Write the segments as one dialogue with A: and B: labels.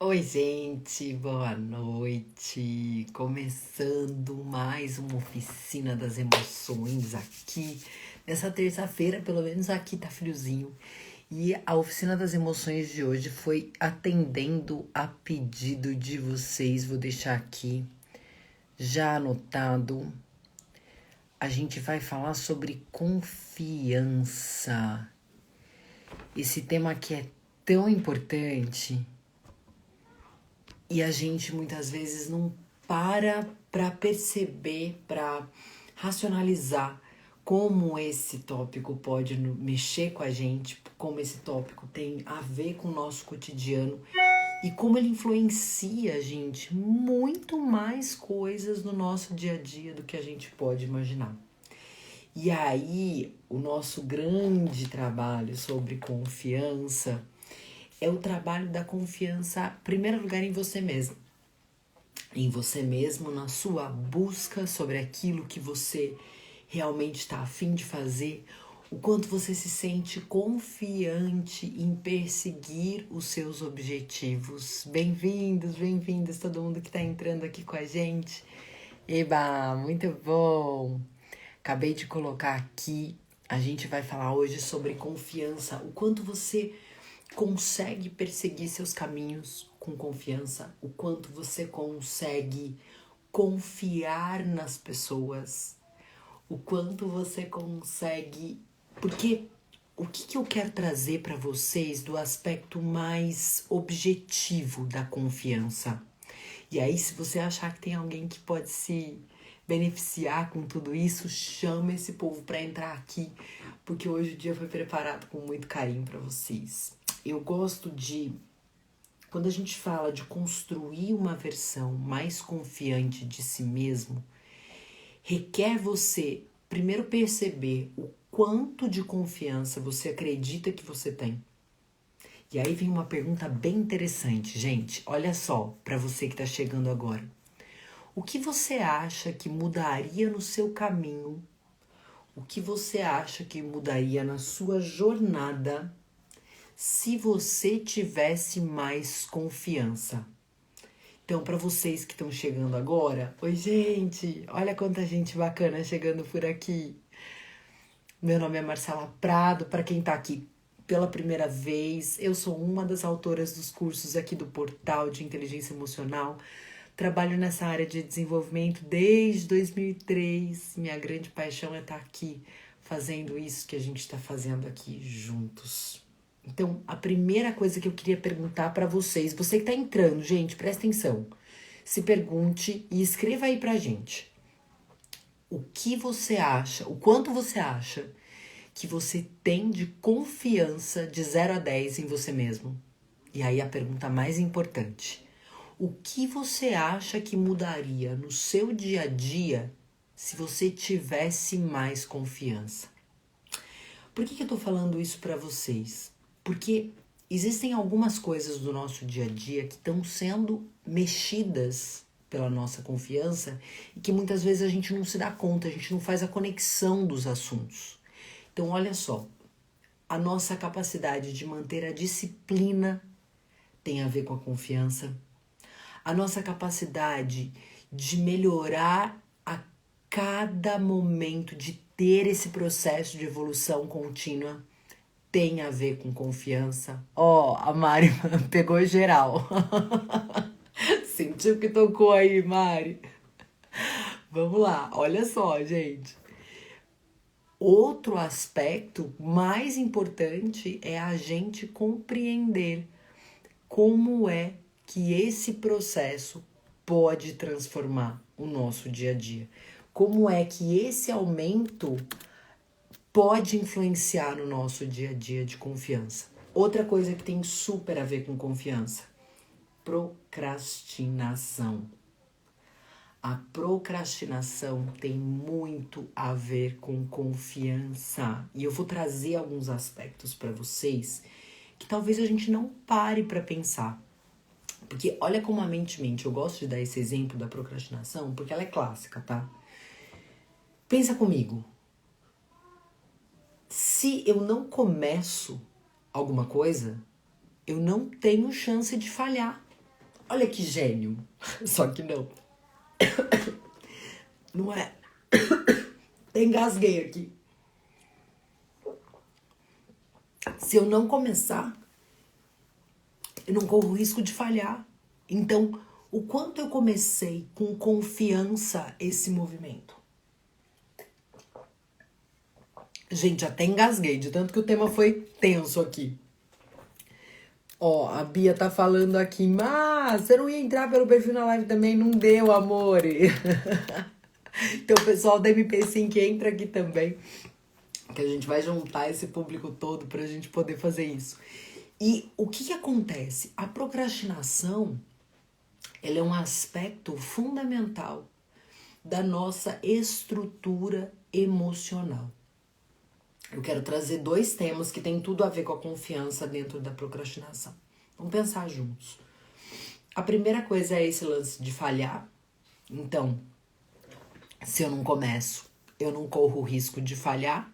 A: Oi, gente, boa noite. Começando mais uma oficina das emoções aqui. Nessa terça-feira, pelo menos aqui tá friozinho. E a oficina das emoções de hoje foi atendendo a pedido de vocês. Vou deixar aqui já anotado. A gente vai falar sobre confiança. Esse tema aqui é tão importante. E a gente muitas vezes não para perceber, para racionalizar como esse tópico pode mexer com a gente, como esse tópico tem a ver com o nosso cotidiano e como ele influencia a gente muito mais coisas no nosso dia a dia do que a gente pode imaginar. E aí, o nosso grande trabalho sobre confiança é o trabalho da confiança, em primeiro lugar, em você mesmo. Em você mesmo, na sua busca sobre aquilo que você realmente está a fim de fazer, o quanto você se sente confiante em perseguir os seus objetivos. Bem-vindos, bem-vindas, todo mundo que está entrando aqui com a gente. Eba, muito bom! Acabei de colocar aqui, a gente vai falar hoje sobre confiança, o quanto você consegue perseguir seus caminhos com confiança, o quanto você consegue confiar nas pessoas, o quanto você consegue. Porque o que eu quero trazer para vocês do aspecto mais objetivo da confiança? E aí, se você achar que tem alguém que pode se beneficiar com tudo isso, chama esse povo para entrar aqui, porque hoje o dia foi preparado com muito carinho para vocês. Eu gosto de, quando a gente fala de construir uma versão mais confiante de si mesmo, requer você primeiro perceber o quanto de confiança você acredita que você tem. E aí vem uma pergunta bem interessante, gente. Olha só, para você que está chegando agora. O que você acha que mudaria no seu caminho? O que você acha que mudaria na sua jornada se você tivesse mais confiança? Então, para vocês que estão chegando agora, oi, gente, olha quanta gente bacana chegando por aqui. Meu nome é Marcela Prado, para quem está aqui pela primeira vez, eu sou uma das autoras dos cursos aqui do Portal de Inteligência Emocional. Trabalho nessa área de desenvolvimento desde 2003. Minha grande paixão é estar aqui fazendo isso que a gente está fazendo aqui juntos. Então, a primeira coisa que eu queria perguntar para vocês, você que está entrando, gente, presta atenção. Se pergunte e escreva aí pra gente. O que você acha, o quanto você acha que você tem de confiança de 0 a 10 em você mesmo? E aí a pergunta mais importante. O que você acha que mudaria no seu dia a dia se você tivesse mais confiança? Por que eu tô falando isso para vocês? Porque existem algumas coisas do nosso dia a dia que estão sendo mexidas pela nossa confiança e que muitas vezes a gente não se dá conta, a gente não faz a conexão dos assuntos. Então, olha só, a nossa capacidade de manter a disciplina tem a ver com a confiança. A nossa capacidade de melhorar a cada momento, de ter esse processo de evolução contínua, tem a ver com confiança. Ó, a Mari pegou geral. Sentiu que tocou aí, Mari? Vamos lá, olha só, gente. Outro aspecto mais importante é a gente compreender como é que esse processo pode transformar o nosso dia a dia. Como é que esse aumento pode influenciar no nosso dia a dia de confiança. Outra coisa que tem super a ver com confiança: procrastinação. A procrastinação tem muito a ver com confiança. E eu vou trazer alguns aspectos para vocês que talvez a gente não pare para pensar. Porque olha como a mente mente. Eu gosto de dar esse exemplo da procrastinação porque ela é clássica, tá? Pensa comigo. Se eu não começo alguma coisa, eu não tenho chance de falhar. Olha que gênio. Só que não. Não é. Até engasguei aqui. Se eu não começar, eu não corro o risco de falhar. Então, o quanto eu comecei com confiança esse movimento? Gente, até engasguei, de tanto que o tema foi tenso aqui. Ó, a Bia tá falando aqui, mas você não ia entrar pelo perfil na live também? Não deu, amor. Então, o pessoal da MP5 entra aqui também, que a gente vai juntar esse público todo pra gente poder fazer isso. E o que acontece? A procrastinação, ela é um aspecto fundamental da nossa estrutura emocional. Eu quero trazer 2 temas que têm tudo a ver com a confiança dentro da procrastinação. Vamos pensar juntos. A primeira coisa é esse lance de falhar. Então, se eu não começo, eu não corro o risco de falhar.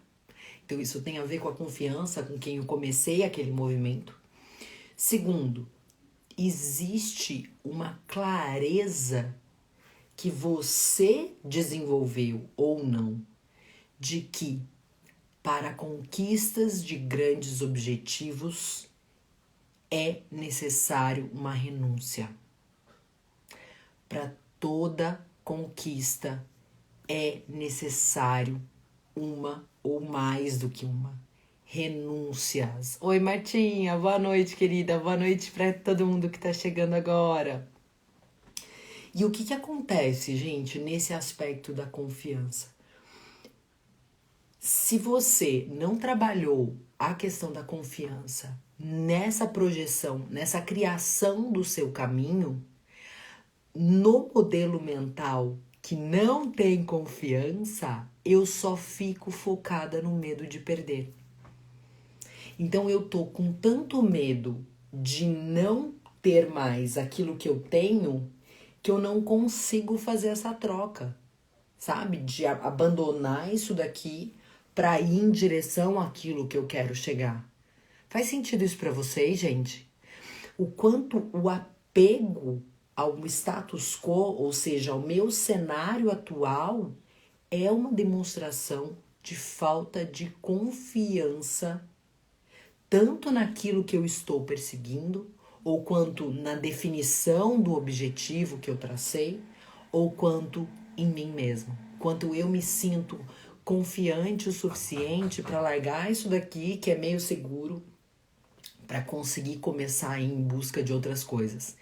A: Então, isso tem a ver com a confiança com quem eu comecei aquele movimento. Segundo, existe uma clareza que você desenvolveu ou não de que para conquistas de grandes objetivos é necessário uma renúncia. Para toda conquista é necessário uma ou mais do que uma renúncias. Oi, Martinha, boa noite, querida. Boa noite para todo mundo que tá chegando agora. E o que acontece, gente, nesse aspecto da confiança? Se você não trabalhou a questão da confiança nessa projeção, nessa criação do seu caminho, no modelo mental que não tem confiança, eu só fico focada no medo de perder. Então eu tô com tanto medo de não ter mais aquilo que eu tenho, que eu não consigo fazer essa troca, sabe? De abandonar isso daqui para ir em direção àquilo que eu quero chegar. Faz sentido isso para vocês, gente? O quanto o apego ao status quo, ou seja, ao meu cenário atual, é uma demonstração de falta de confiança, tanto naquilo que eu estou perseguindo, ou quanto na definição do objetivo que eu tracei, ou quanto em mim mesmo. Quanto eu me sinto confiante o suficiente para largar isso daqui, que é meio seguro, para conseguir começar a ir em busca de outras coisas.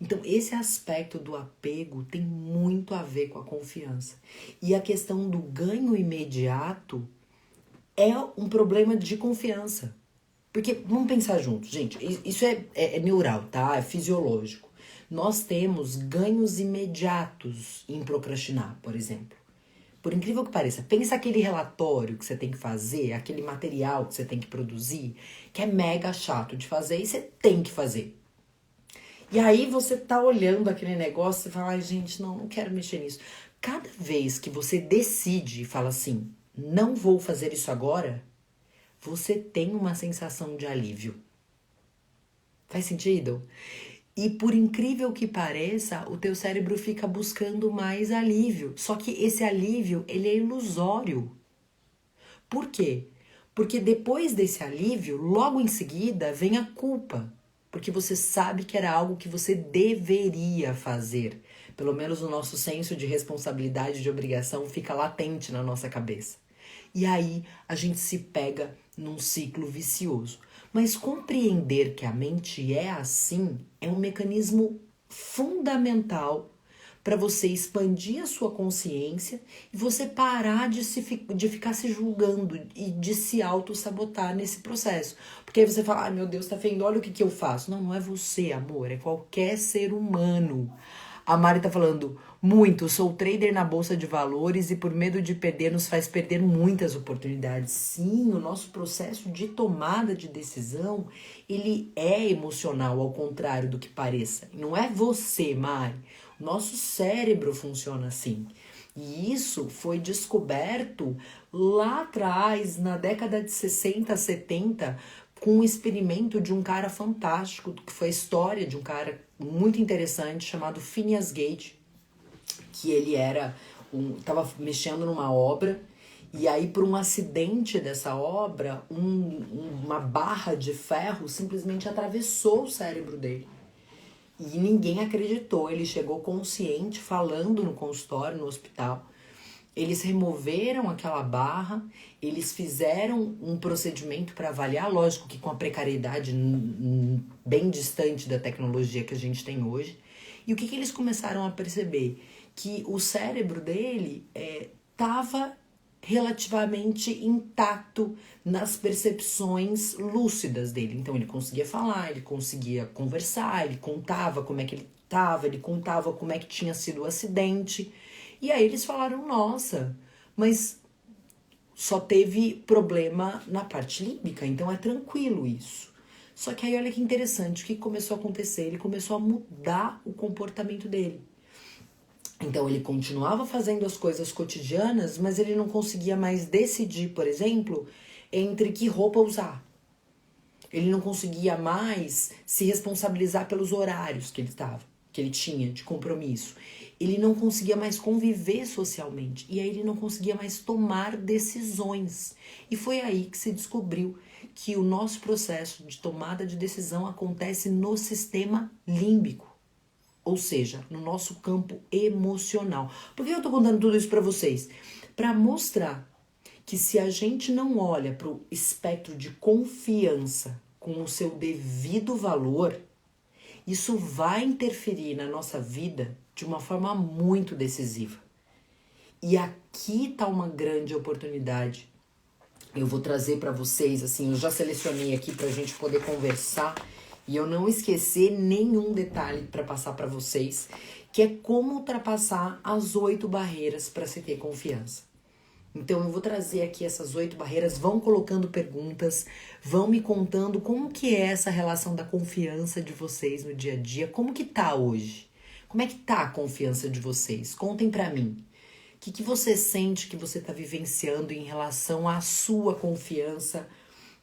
A: Então, esse aspecto do apego tem muito a ver com a confiança. E a questão do ganho imediato é um problema de confiança. Porque, vamos pensar juntos, gente, isso é neural, tá? É fisiológico. Nós temos ganhos imediatos em procrastinar, por exemplo. Por incrível que pareça, pensa aquele relatório que você tem que fazer, aquele material que você tem que produzir, que é mega chato de fazer e você tem que fazer. E aí você tá olhando aquele negócio e fala, ai gente, não quero mexer nisso. Cada vez que você decide e fala assim, não vou fazer isso agora, você tem uma sensação de alívio. Faz sentido? E por incrível que pareça, o teu cérebro fica buscando mais alívio. Só que esse alívio, ele é ilusório. Por quê? Porque depois desse alívio, logo em seguida, vem a culpa. Porque você sabe que era algo que você deveria fazer. Pelo menos o nosso senso de responsabilidade e de obrigação fica latente na nossa cabeça. E aí a gente se pega num ciclo vicioso. Mas compreender que a mente é assim é um mecanismo fundamental para você expandir a sua consciência e você parar de ficar se julgando e de se auto-sabotar nesse processo. Porque aí você fala, ai meu Deus, tá feio, olha o que eu faço. Não, não é você, amor, é qualquer ser humano. A Mari tá falando, muito, sou trader na bolsa de valores e por medo de perder nos faz perder muitas oportunidades. Sim, o nosso processo de tomada de decisão, ele é emocional, ao contrário do que pareça. Não é você, Mari. O nosso cérebro funciona assim. E isso foi descoberto lá atrás, na década de 60, 70, com um experimento de um cara fantástico, que foi a história de um cara muito interessante chamado Phineas Gage, que ele estava mexendo numa obra, e aí por um acidente dessa obra, uma barra de ferro simplesmente atravessou o cérebro dele. E ninguém acreditou, ele chegou consciente, falando no consultório, no hospital. Eles removeram aquela barra, eles fizeram um procedimento para avaliar, lógico que com a precariedade bem distante da tecnologia que a gente tem hoje. E o que eles começaram a perceber? Que o cérebro dele estava relativamente intacto nas percepções lúcidas dele. Então ele conseguia falar, ele conseguia conversar, ele contava como é que ele estava, ele contava como é que tinha sido o acidente. E aí eles falaram, nossa, mas só teve problema na parte límbica, então é tranquilo isso. Só que aí olha que interessante, o que começou a acontecer? Ele começou a mudar o comportamento dele. Então ele continuava fazendo as coisas cotidianas, mas ele não conseguia mais decidir, por exemplo, entre que roupa usar. Ele não conseguia mais se responsabilizar pelos horários que ele tinha de compromisso. Ele não conseguia mais conviver socialmente. E aí ele não conseguia mais tomar decisões. E foi aí que se descobriu que o nosso processo de tomada de decisão acontece no sistema límbico. Ou seja, no nosso campo emocional. Por que eu tô contando tudo isso para vocês? Para mostrar que se a gente não olha para o espectro de confiança com o seu devido valor, isso vai interferir na nossa vida de uma forma muito decisiva. E aqui está uma grande oportunidade. Eu vou trazer para vocês, assim, eu já selecionei aqui para a gente poder conversar e eu não esquecer nenhum detalhe para passar para vocês, que é como ultrapassar as 8 barreiras para se ter confiança. Então eu vou trazer aqui essas 8 barreiras, vão colocando perguntas, vão me contando como que é essa relação da confiança de vocês no dia a dia, como que tá hoje? Como é que tá a confiança de vocês? Contem pra mim. O que você sente que você tá vivenciando em relação à sua confiança,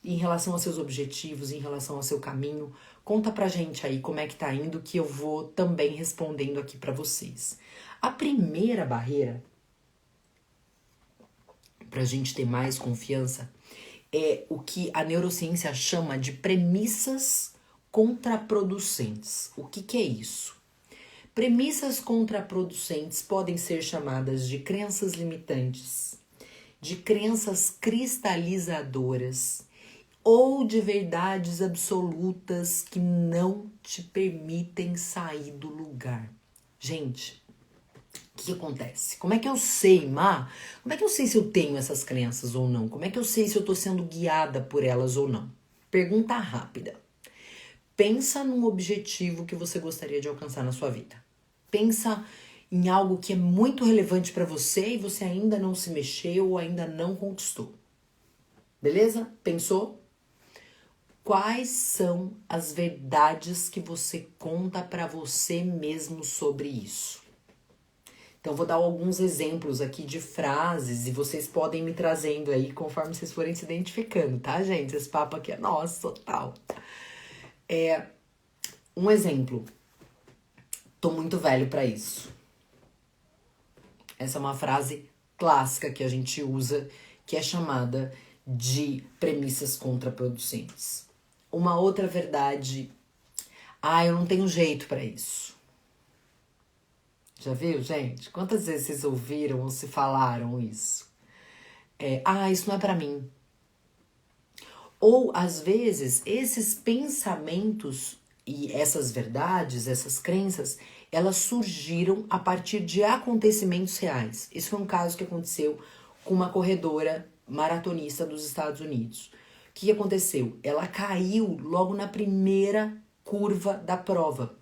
A: em relação aos seus objetivos, em relação ao seu caminho? Conta pra gente aí como é que tá indo, que eu vou também respondendo aqui pra vocês. A primeira barreira para a gente ter mais confiança, é o que a neurociência chama de premissas contraproducentes. O que é isso? Premissas contraproducentes podem ser chamadas de crenças limitantes, de crenças cristalizadoras ou de verdades absolutas que não te permitem sair do lugar. Gente, o que acontece? Como é que eu sei, Má? Como é que eu sei se eu tenho essas crenças ou não? Como é que eu sei se eu tô sendo guiada por elas ou não? Pergunta rápida. Pensa num objetivo que você gostaria de alcançar na sua vida. Pensa em algo que é muito relevante para você e você ainda não se mexeu ou ainda não conquistou. Beleza? Pensou? Quais são as verdades que você conta para você mesmo sobre isso? Então, vou dar alguns exemplos aqui de frases e vocês podem me trazendo aí conforme vocês forem se identificando, tá, gente? Esse papo aqui é nosso, total. Um exemplo. Tô muito velho pra isso. Essa é uma frase clássica que a gente usa, que é chamada de premissas contraproducentes. Uma outra verdade. Eu não tenho jeito pra isso. Já viu, gente? Quantas vezes vocês ouviram ou se falaram isso? Isso não é pra mim. Ou, às vezes, esses pensamentos e essas verdades, essas crenças, elas surgiram a partir de acontecimentos reais. Esse foi um caso que aconteceu com uma corredora maratonista dos Estados Unidos. O que aconteceu? Ela caiu logo na primeira curva da prova.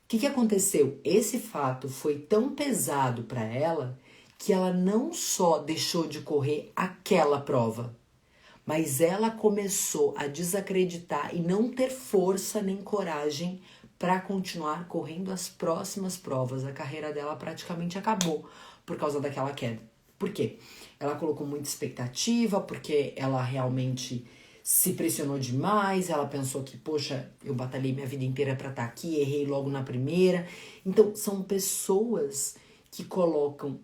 A: O que aconteceu? Esse fato foi tão pesado para ela que ela não só deixou de correr aquela prova, mas ela começou a desacreditar e não ter força nem coragem para continuar correndo as próximas provas. A carreira dela praticamente acabou por causa daquela queda. Por quê? Ela colocou muita expectativa, porque ela realmente se pressionou demais, ela pensou que, poxa, eu batalhei minha vida inteira pra estar aqui, errei logo na primeira. Então, são pessoas que colocam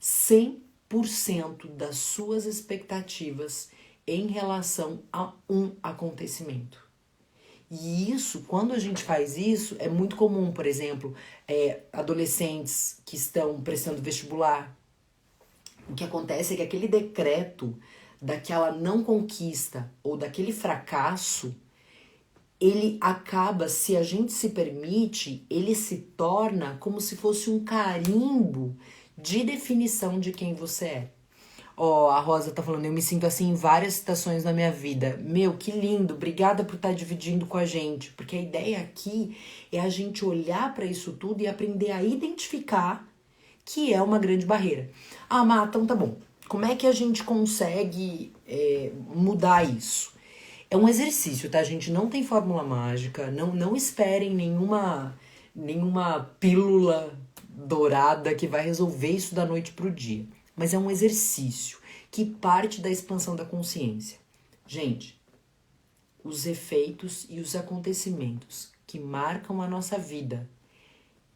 A: 100% das suas expectativas em relação a um acontecimento. E isso, quando a gente faz isso, é muito comum, por exemplo, adolescentes que estão prestando vestibular. O que acontece é que aquele decreto daquela não conquista ou daquele fracasso, ele acaba, se a gente se permite, ele se torna como se fosse um carimbo de definição de quem você é. Ó, a Rosa tá falando, eu me sinto assim em várias situações na minha vida. Meu, que lindo, obrigada por estar dividindo com a gente. Porque a ideia aqui é a gente olhar para isso tudo e aprender a identificar que é uma grande barreira. Ah, Má, então tá bom. Como é que a gente consegue mudar isso? É um exercício, tá, gente? Não tem fórmula mágica. Não esperem nenhuma pílula dourada que vai resolver isso da noite pro dia. Mas é um exercício que parte da expansão da consciência. Gente, os efeitos e os acontecimentos que marcam a nossa vida,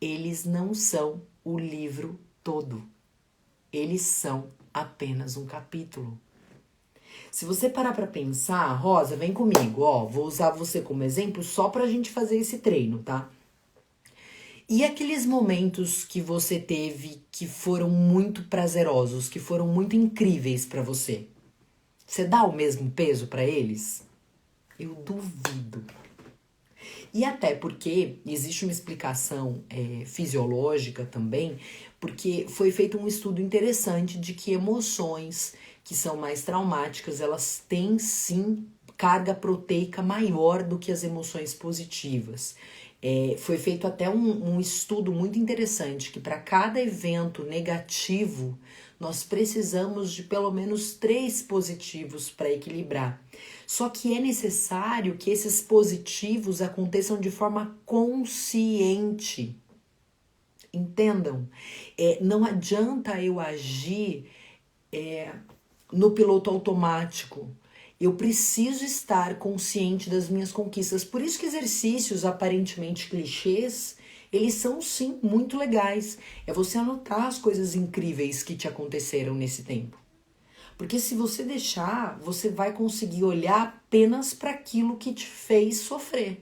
A: eles não são o livro todo. Eles são apenas um capítulo. Se você parar pra pensar, Rosa, vem comigo, ó, vou usar você como exemplo só pra gente fazer esse treino, tá? E aqueles momentos que você teve que foram muito prazerosos, que foram muito incríveis pra você? Você dá o mesmo peso pra eles? Eu duvido. E até porque existe uma explicação fisiológica também, porque foi feito um estudo interessante de que emoções que são mais traumáticas, elas têm sim carga proteica maior do que as emoções positivas. Foi feito até um estudo muito interessante que para cada evento negativo nós precisamos de pelo menos 3 positivos para equilibrar. Só que é necessário que esses positivos aconteçam de forma consciente. Entendam? Não adianta eu agir no piloto automático. Eu preciso estar consciente das minhas conquistas. Por isso que exercícios aparentemente clichês, eles são sim muito legais. É você anotar as coisas incríveis que te aconteceram nesse tempo. Porque se você deixar, você vai conseguir olhar apenas para aquilo que te fez sofrer.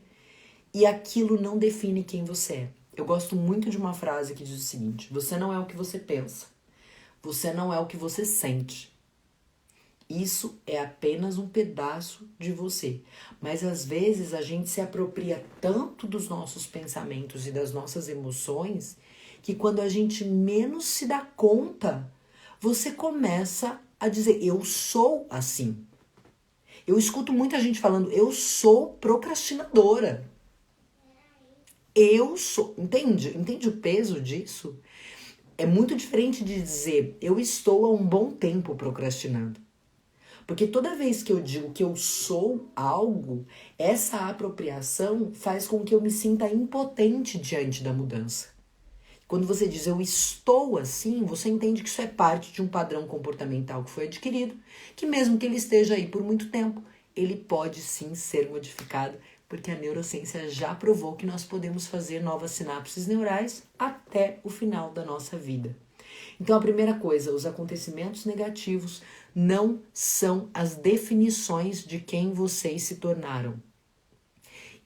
A: E aquilo não define quem você é. Eu gosto muito de uma frase que diz o seguinte: você não é o que você pensa. Você não é o que você sente. Isso é apenas um pedaço de você. Mas às vezes a gente se apropria tanto dos nossos pensamentos e das nossas emoções que quando a gente menos se dá conta, você começa a dizer, eu sou assim. Eu escuto muita gente falando, eu sou procrastinadora. Eu sou. Entende? Entende o peso disso? É muito diferente de dizer, eu estou há um bom tempo procrastinando. Porque toda vez que eu digo que eu sou algo, essa apropriação faz com que eu me sinta impotente diante da mudança. Quando você diz eu estou assim, você entende que isso é parte de um padrão comportamental que foi adquirido, que mesmo que ele esteja aí por muito tempo, ele pode sim ser modificado, porque a neurociência já provou que nós podemos fazer novas sinapses neurais até o final da nossa vida. Então a primeira coisa, os acontecimentos negativos não são as definições de quem vocês se tornaram.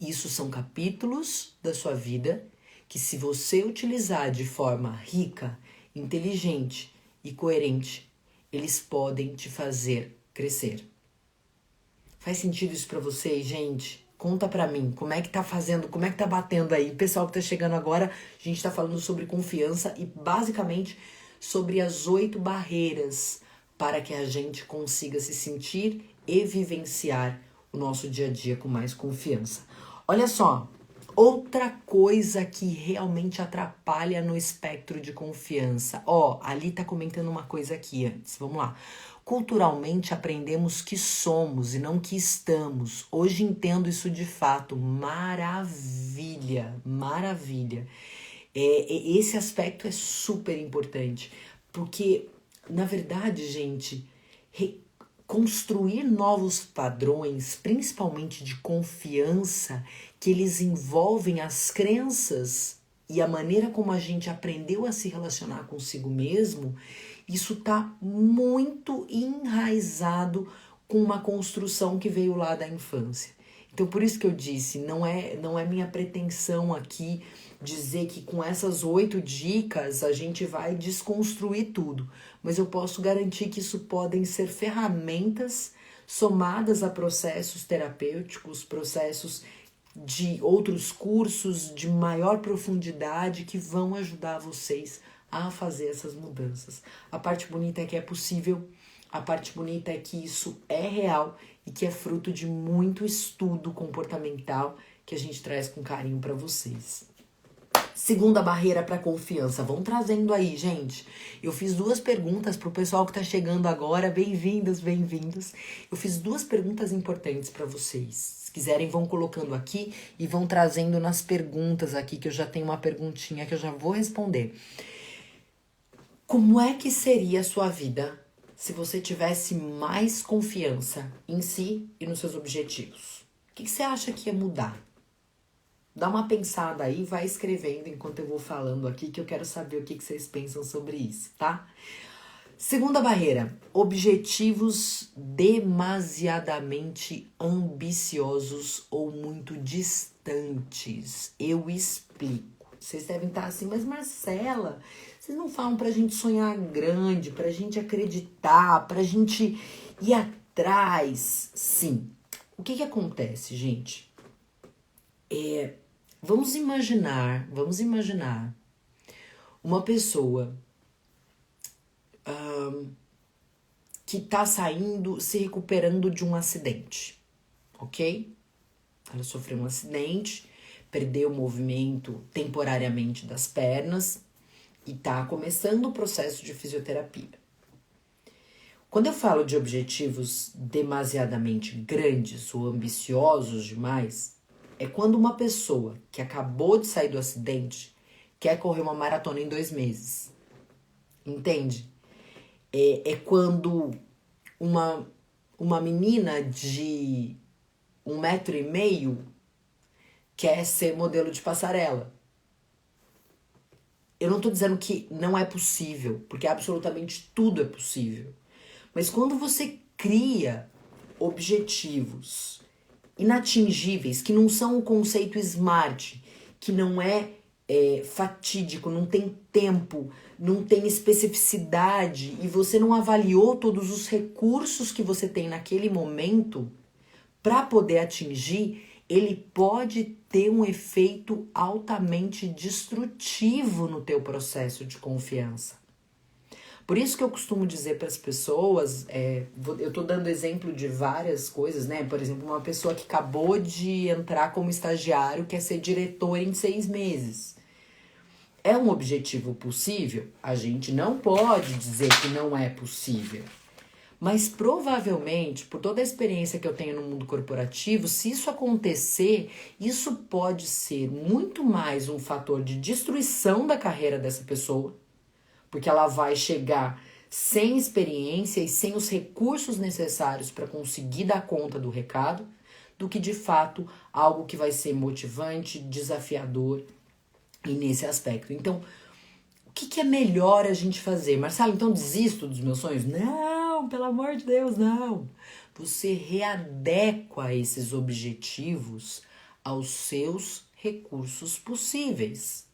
A: Isso são capítulos da sua vida que, se você utilizar de forma rica, inteligente e coerente, eles podem te fazer crescer. Faz sentido isso pra vocês, gente? Conta pra mim, como é que tá fazendo, como é que tá batendo aí? Pessoal que tá chegando agora, a gente tá falando sobre confiança e basicamente sobre as 8 barreiras para que a gente consiga se sentir e vivenciar o nosso dia a dia com mais confiança. Olha só, outra coisa que realmente atrapalha no espectro de confiança. Ó, ali tá comentando uma coisa aqui antes, vamos lá. Culturalmente aprendemos que somos e não que estamos. Hoje entendo isso de fato. Maravilha, maravilha. Esse aspecto é super importante, porque, na verdade, gente, construir novos padrões, principalmente de confiança, que eles envolvem as crenças e a maneira como a gente aprendeu a se relacionar consigo mesmo, isso está muito enraizado com uma construção que veio lá da infância. Então, por isso que eu disse, não é minha pretensão aqui dizer que com essas 8 dicas a gente vai desconstruir tudo. Mas eu posso garantir que isso podem ser ferramentas somadas a processos terapêuticos, processos de outros cursos de maior profundidade que vão ajudar vocês a fazer essas mudanças. A parte bonita é que é possível, a parte bonita é que isso é real e que é fruto de muito estudo comportamental que a gente traz com carinho para vocês. Segunda barreira para confiança. Vão trazendo aí, gente. Eu fiz 2 perguntas pro pessoal que tá chegando agora. Bem-vindos, bem-vindos. Eu fiz 2 perguntas importantes para vocês. Se quiserem, vão colocando aqui e vão trazendo nas perguntas aqui, que eu já tenho uma perguntinha que eu já vou responder. Como é que seria a sua vida se você tivesse mais confiança em si e nos seus objetivos? O que você acha que ia mudar? Dá uma pensada aí, vai escrevendo enquanto eu vou falando aqui, que eu quero saber o que vocês pensam sobre isso, tá? Segunda barreira, objetivos demasiadamente ambiciosos ou muito distantes. Eu explico. Vocês devem estar assim, mas Marcela, vocês não falam pra gente sonhar grande, pra gente acreditar, pra gente ir atrás. Sim. O que acontece, gente? Vamos imaginar uma pessoa que tá se recuperando de um acidente, ok? Ela sofreu um acidente, perdeu o movimento temporariamente das pernas e tá começando o processo de fisioterapia. Quando eu falo de objetivos demasiadamente grandes ou ambiciosos demais, é quando uma pessoa que acabou de sair do acidente quer correr uma maratona em 2 meses. Entende? É quando uma menina de 1,5 metro quer ser modelo de passarela. Eu não tô dizendo que não é possível, porque absolutamente tudo é possível. Mas quando você cria objetivos inatingíveis, que não são um conceito SMART, que não é fatídico, não tem tempo, não tem especificidade, e você não avaliou todos os recursos que você tem naquele momento para poder atingir, ele pode ter um efeito altamente destrutivo no teu processo de confiança. Por isso que eu costumo dizer para as pessoas, eu tô dando exemplo de várias coisas, né? Por exemplo, uma pessoa que acabou de entrar como estagiário quer ser diretor em 6 meses. É um objetivo possível? A gente não pode dizer que não é possível. Mas provavelmente, por toda a experiência que eu tenho no mundo corporativo, se isso acontecer, isso pode ser muito mais um fator de destruição da carreira dessa pessoa, porque ela vai chegar sem experiência e sem os recursos necessários para conseguir dar conta do recado, do que de fato algo que vai ser motivante, desafiador e nesse aspecto. Então, o que é melhor a gente fazer? Marcelo, então desisto dos meus sonhos? Não, pelo amor de Deus, não. Você readequa esses objetivos aos seus recursos possíveis.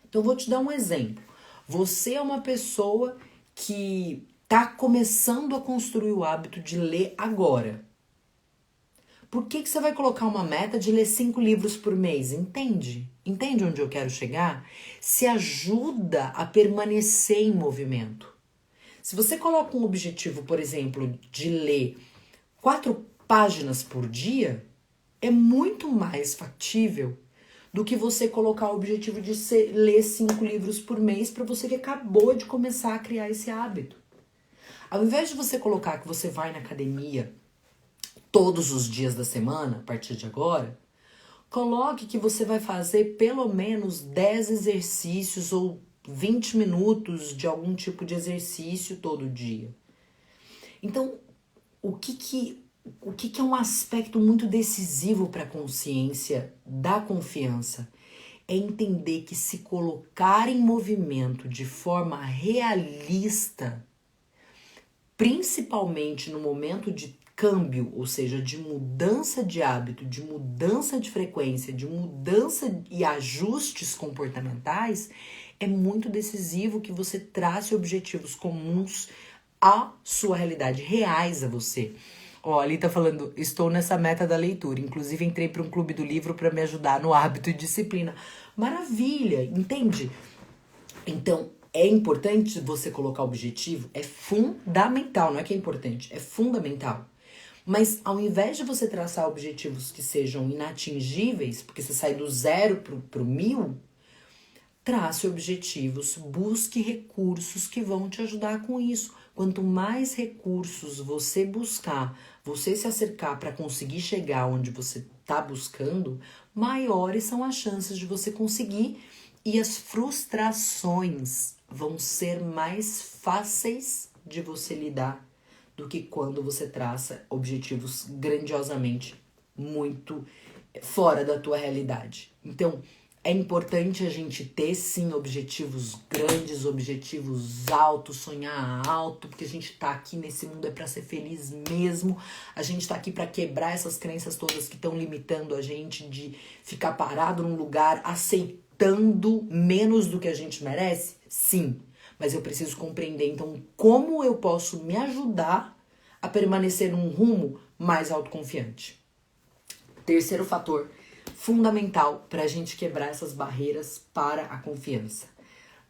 A: Então, vou te dar um exemplo. Você é uma pessoa que está começando a construir o hábito de ler agora. Por que você vai colocar uma meta de ler 5 livros por mês? Entende? Entende onde eu quero chegar? Se ajuda a permanecer em movimento. Se você coloca um objetivo, por exemplo, de ler 4 páginas por dia, é muito mais factível do que você colocar o objetivo de ler 5 livros por mês para você que acabou de começar a criar esse hábito. Ao invés de você colocar que você vai na academia todos os dias da semana, a partir de agora, coloque que você vai fazer pelo menos 10 exercícios ou 20 minutos de algum tipo de exercício todo dia. Então, o que que é um aspecto muito decisivo para a consciência da confiança? É entender que se colocar em movimento de forma realista, principalmente no momento de câmbio, ou seja, de mudança de hábito, de mudança de frequência, de mudança e ajustes comportamentais, é muito decisivo que você trace objetivos comuns à sua realidade, reais a você. Ó, ali tá falando, estou nessa meta da leitura. Inclusive, entrei para um clube do livro para me ajudar no hábito e disciplina. Maravilha, entende? Então, é importante você colocar objetivo, é fundamental, não é que é importante, é fundamental. Mas ao invés de você traçar objetivos que sejam inatingíveis, porque você sai do 0 pro 1000, trace objetivos, busque recursos que vão te ajudar com isso. Quanto mais recursos você buscar, você se acercar para conseguir chegar onde você está buscando, maiores são as chances de você conseguir e as frustrações vão ser mais fáceis de você lidar do que quando você traça objetivos grandiosamente muito fora da tua realidade. Então, é importante a gente ter, sim, objetivos grandes, objetivos altos, sonhar alto, porque a gente tá aqui nesse mundo é para ser feliz mesmo. A gente tá aqui para quebrar essas crenças todas que estão limitando a gente de ficar parado num lugar aceitando menos do que a gente merece? Sim, mas eu preciso compreender, então, como eu posso me ajudar a permanecer num rumo mais autoconfiante. Terceiro fator fundamental para a gente quebrar essas barreiras para a confiança: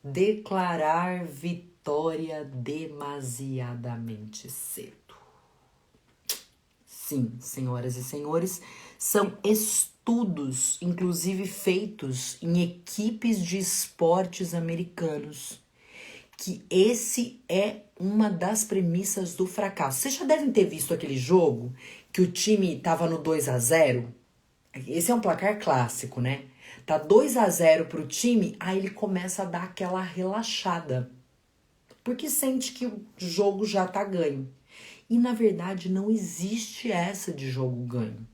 A: declarar vitória demasiadamente cedo. Sim, senhoras e senhores, são estudos, inclusive feitos em equipes de esportes americanos, que esse é uma das premissas do fracasso. Vocês já devem ter visto aquele jogo que o time tava no 2-0. Esse é um placar clássico, né? Tá 2-0 pro time, aí ele começa a dar aquela relaxada, porque sente que o jogo já tá ganho. E na verdade não existe essa de jogo ganho.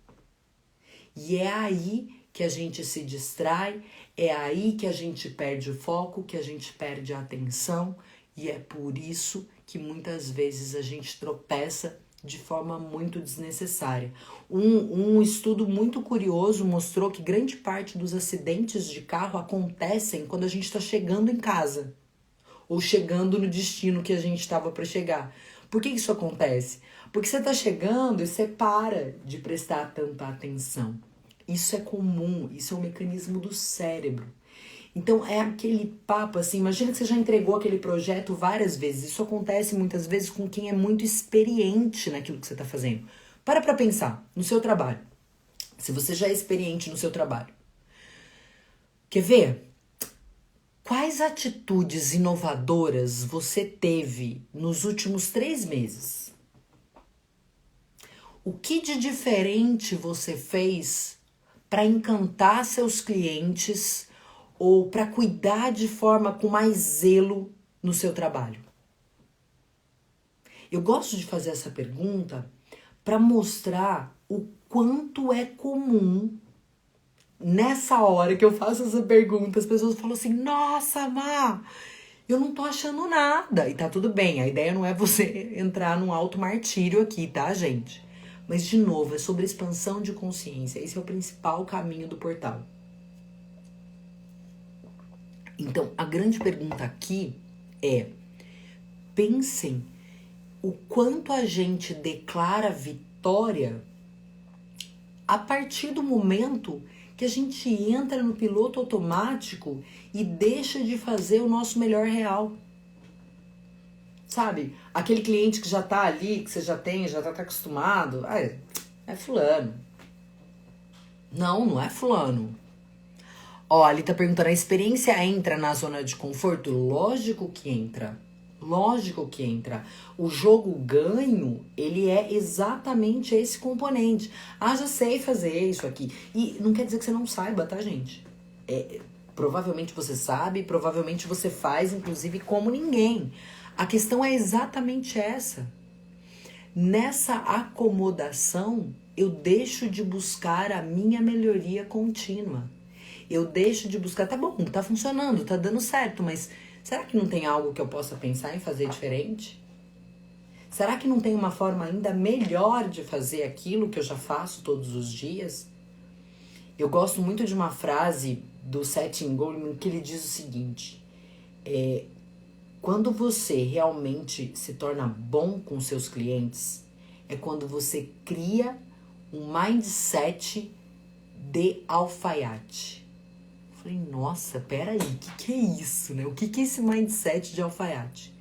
A: E é aí que a gente se distrai, é aí que a gente perde o foco, que a gente perde a atenção, e é por isso que muitas vezes a gente tropeça de forma muito desnecessária. Um estudo muito curioso mostrou que grande parte dos acidentes de carro acontecem quando a gente está chegando em casa ou chegando no destino que a gente estava para chegar. Por que isso acontece? Porque você está chegando e você para de prestar tanta atenção. Isso é comum, isso é um mecanismo do cérebro. Então é aquele papo assim, imagina que você já entregou aquele projeto várias vezes. Isso acontece muitas vezes com quem é muito experiente naquilo que você está fazendo. Para pensar no seu trabalho. Se você já é experiente no seu trabalho. Quer ver? Quais atitudes inovadoras você teve nos últimos 3 meses? O que de diferente você fez para encantar seus clientes ou para cuidar de forma com mais zelo no seu trabalho? Eu gosto de fazer essa pergunta para mostrar o quanto é comum. Nessa hora que eu faço essa pergunta, as pessoas falam assim: nossa, Má, eu não tô achando nada. E tá tudo bem, a ideia não é você entrar num auto-martírio aqui, tá, gente? Mas, de novo, é sobre expansão de consciência. Esse é o principal caminho do portal. Então, a grande pergunta aqui é: pensem o quanto a gente declara vitória a partir do momento que a gente entra no piloto automático e deixa de fazer o nosso melhor real. Sabe? Aquele cliente que já tá ali, que você já tem, já tá acostumado. Ah, é fulano. Não, não é fulano. Ó, ali tá perguntando, a experiência entra na zona de conforto? Lógico que entra. Lógico que entra. O jogo ganho, ele é exatamente esse componente. Ah, já sei fazer isso aqui. E não quer dizer que você não saiba, tá, gente? Provavelmente você sabe, provavelmente você faz, inclusive, como ninguém. A questão é exatamente essa. Nessa acomodação, eu deixo de buscar a minha melhoria contínua. Eu deixo de buscar, tá bom, tá funcionando, tá dando certo, mas será que não tem algo que eu possa pensar em fazer diferente? Será que não tem uma forma ainda melhor de fazer aquilo que eu já faço todos os dias? Eu gosto muito de uma frase do Seth Godin que ele diz o seguinte: quando você realmente se torna bom com seus clientes, é quando você cria um mindset de alfaiate. Eu falei, nossa, peraí, o que é isso, né? O que é esse mindset de alfaiate?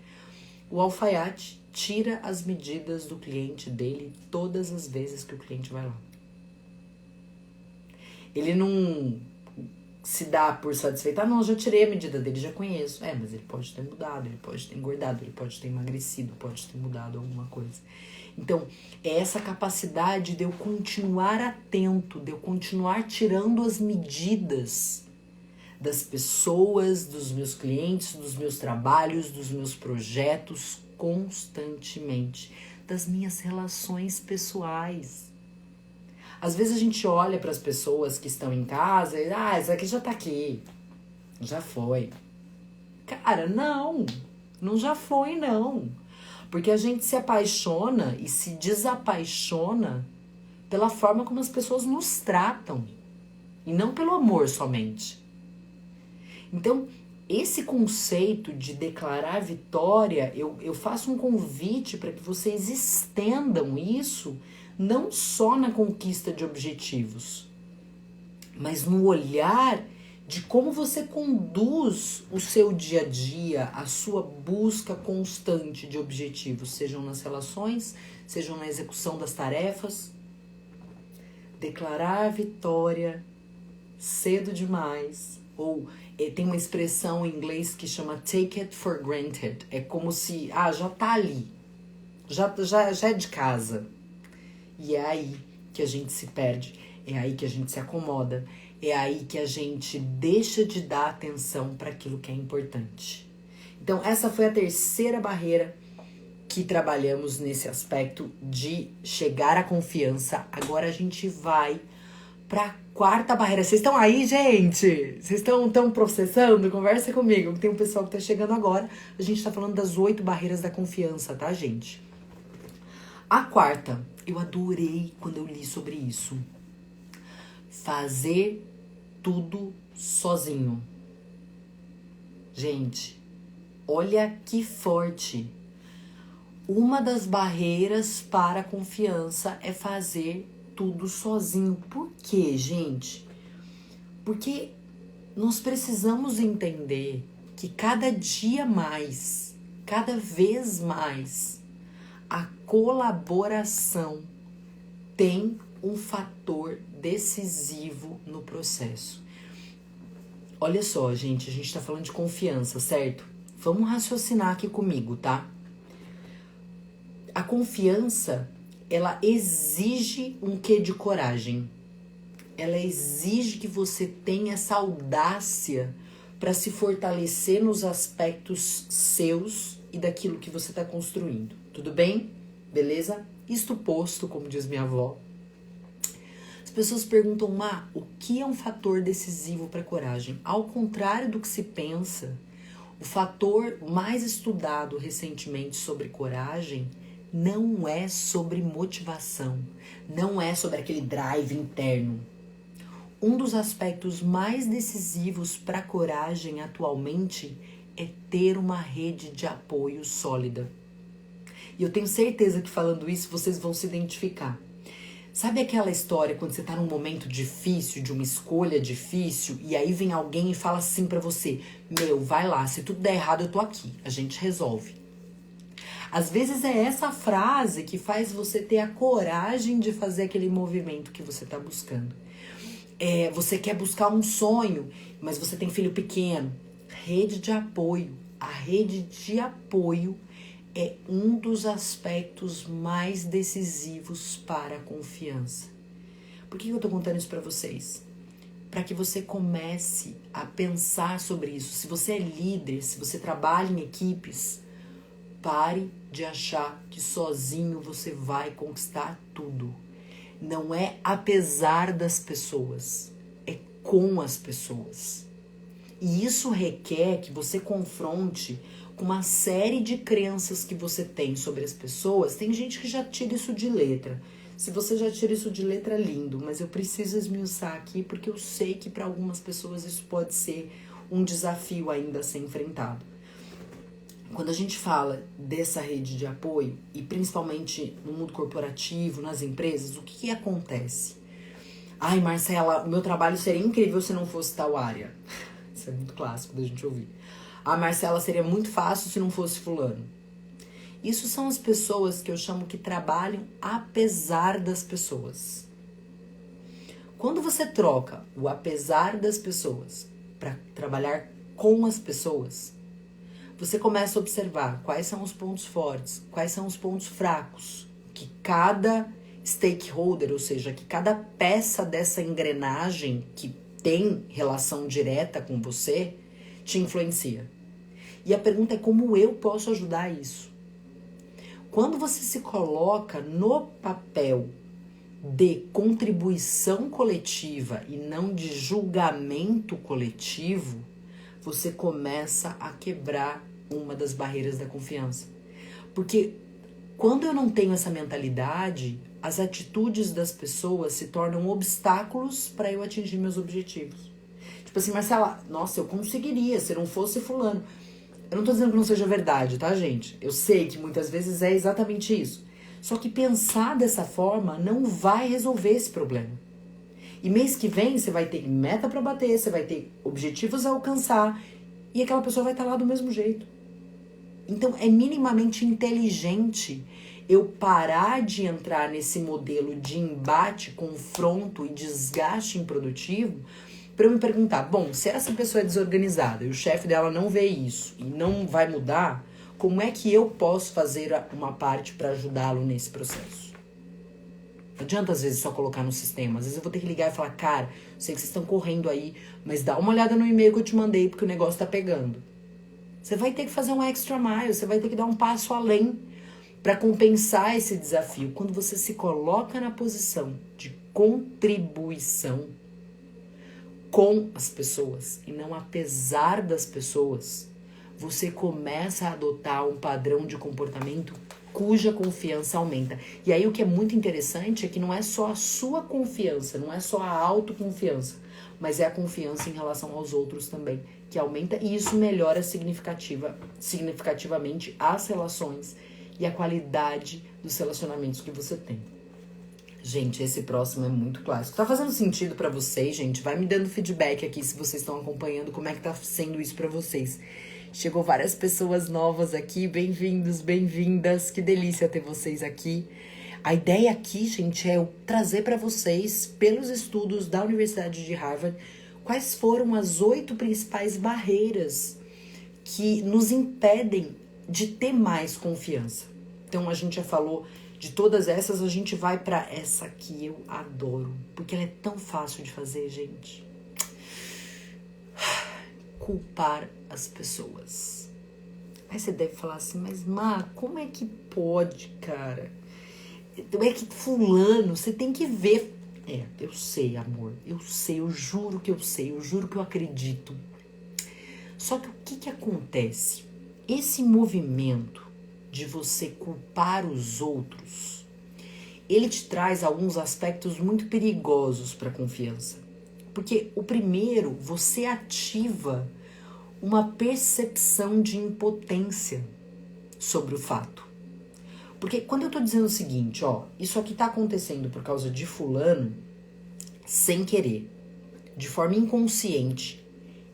A: O alfaiate tira as medidas do cliente dele todas as vezes que o cliente vai lá. Ele não se dá por satisfeito. Ah, não, já tirei a medida dele, já conheço. Mas ele pode ter mudado, ele pode ter engordado, ele pode ter emagrecido, pode ter mudado alguma coisa. Então, é essa capacidade de eu continuar atento, de eu continuar tirando as medidas das pessoas, dos meus clientes, dos meus trabalhos, dos meus projetos constantemente, das minhas relações pessoais. Às vezes a gente olha para as pessoas que estão em casa e, essa aqui já tá aqui, já foi. Cara, não já foi não. Porque a gente se apaixona e se desapaixona pela forma como as pessoas nos tratam e não pelo amor somente. Então, esse conceito de declarar vitória, eu faço um convite para que vocês estendam isso não só na conquista de objetivos, mas no olhar de como você conduz o seu dia a dia, a sua busca constante de objetivos, sejam nas relações, sejam na execução das tarefas. Declarar vitória cedo demais, ou tem uma expressão em inglês que chama take it for granted. É como se, já tá ali, já é de casa. E é aí que a gente se perde, é aí que a gente se acomoda, é aí que a gente deixa de dar atenção para aquilo que é importante. Então, essa foi a terceira barreira que trabalhamos nesse aspecto de chegar à confiança. Agora a gente vai para a quarta barreira. Vocês estão aí, gente? Vocês estão processando? Conversa comigo, tem um pessoal que está chegando agora. A gente está falando das 8 barreiras da confiança, tá, gente? A quarta, eu adorei quando eu li sobre isso. Fazer tudo sozinho. Gente, olha que forte. Uma das barreiras para a confiança é fazer tudo sozinho. Por quê, gente? Porque nós precisamos entender que cada dia mais, cada vez mais, a colaboração tem um fator decisivo no processo. Olha só, gente, a gente tá falando de confiança, certo? Vamos raciocinar aqui comigo, tá? A confiança, ela exige um quê de coragem. Ela exige que você tenha essa audácia para se fortalecer nos aspectos seus e daquilo que você está construindo. Tudo bem? Beleza? Isto posto, como diz minha avó. As pessoas perguntam, o que é um fator decisivo para a coragem? Ao contrário do que se pensa, o fator mais estudado recentemente sobre coragem não é sobre motivação, não é sobre aquele drive interno. Um dos aspectos mais decisivos para a coragem atualmente é ter uma rede de apoio sólida. E eu tenho certeza que falando isso vocês vão se identificar. Sabe aquela história quando você tá num momento difícil, de uma escolha difícil, e aí vem alguém e fala assim pra você, vai lá, se tudo der errado eu tô aqui, a gente resolve. Às vezes é essa frase que faz você ter a coragem de fazer aquele movimento que você tá buscando. Você quer buscar um sonho, mas você tem filho pequeno. Rede de apoio. A rede de apoio é um dos aspectos mais decisivos para a confiança. Por que eu tô contando isso para vocês? Para que você comece a pensar sobre isso. Se você é líder, se você trabalha em equipes, pare de achar que sozinho você vai conquistar tudo. Não é apesar das pessoas, é com as pessoas. E isso requer que você confronte com uma série de crenças que você tem sobre as pessoas. Tem gente que já tira isso de letra. Se você já tira isso de letra, lindo, mas eu preciso esmiuçar aqui porque eu sei que para algumas pessoas isso pode ser um desafio ainda a ser enfrentado. Quando a gente fala dessa rede de apoio, e principalmente no mundo corporativo, nas empresas, o que acontece? Ai, Marcela, o meu trabalho seria incrível se não fosse tal área. Isso é muito clássico da gente ouvir. A Marcela seria muito fácil se não fosse fulano. Isso são as pessoas que eu chamo que trabalham apesar das pessoas. Quando você troca o apesar das pessoas para trabalhar com as pessoas, você começa a observar quais são os pontos fortes, quais são os pontos fracos, que cada stakeholder, ou seja, que cada peça dessa engrenagem que tem relação direta com você, te influencia. E a pergunta é como eu posso ajudar isso? Quando você se coloca no papel de contribuição coletiva e não de julgamento coletivo, você começa a quebrar uma das barreiras da confiança. Porque quando eu não tenho essa mentalidade, as atitudes das pessoas se tornam obstáculos para eu atingir meus objetivos. Tipo assim, Marcela, nossa, eu conseguiria se não fosse fulano. Eu não tô dizendo que não seja verdade, tá, gente? Eu sei que muitas vezes é exatamente isso. Só que pensar dessa forma não vai resolver esse problema. E mês que vem você vai ter meta para bater, você vai ter objetivos a alcançar e aquela pessoa vai estar lá do mesmo jeito. Então é minimamente inteligente eu parar de entrar nesse modelo de embate, confronto e desgaste improdutivo para eu me perguntar, bom, se essa pessoa é desorganizada e o chefe dela não vê isso e não vai mudar, como é que eu posso fazer uma parte para ajudá-lo nesse processo? Não adianta às vezes só colocar no sistema, às vezes eu vou ter que ligar e falar, cara, sei que vocês estão correndo aí, mas dá uma olhada no e-mail que eu te mandei porque o negócio tá pegando. Você vai ter que fazer um extra mile, você vai ter que dar um passo além para compensar esse desafio. Quando você se coloca na posição de contribuição com as pessoas e não apesar das pessoas, você começa a adotar um padrão de comportamento cuja confiança aumenta. E aí o que é muito interessante é que não é só a sua confiança, não é só a autoconfiança, mas é a confiança em relação aos outros também, que aumenta e isso melhora significativamente as relações e a qualidade dos relacionamentos que você tem. Gente, esse próximo é muito clássico. Tá fazendo sentido pra vocês, gente? Vai me dando feedback aqui se vocês estão acompanhando, como é que tá sendo isso pra vocês. Chegou várias pessoas novas aqui, bem-vindos, bem-vindas. Que delícia ter vocês aqui. A ideia aqui, gente, é eu trazer pra vocês, pelos estudos da Universidade de Harvard, quais foram as 8 principais barreiras que nos impedem de ter mais confiança. Então, a gente já falou de todas essas, a gente vai pra essa que eu adoro, porque ela é tão fácil de fazer, gente. Culpar as pessoas. Aí você deve falar assim, mas Má, como é que pode, cara? É que fulano, você tem que ver. É, eu sei, amor, eu sei, eu juro que eu sei, eu juro que eu acredito. Só que o que acontece? Esse movimento de você culpar os outros, ele te traz alguns aspectos muito perigosos para a confiança. Porque o primeiro, você ativa uma percepção de impotência sobre o fato. Porque quando eu tô dizendo o seguinte, ó, isso aqui tá acontecendo por causa de fulano, sem querer, de forma inconsciente,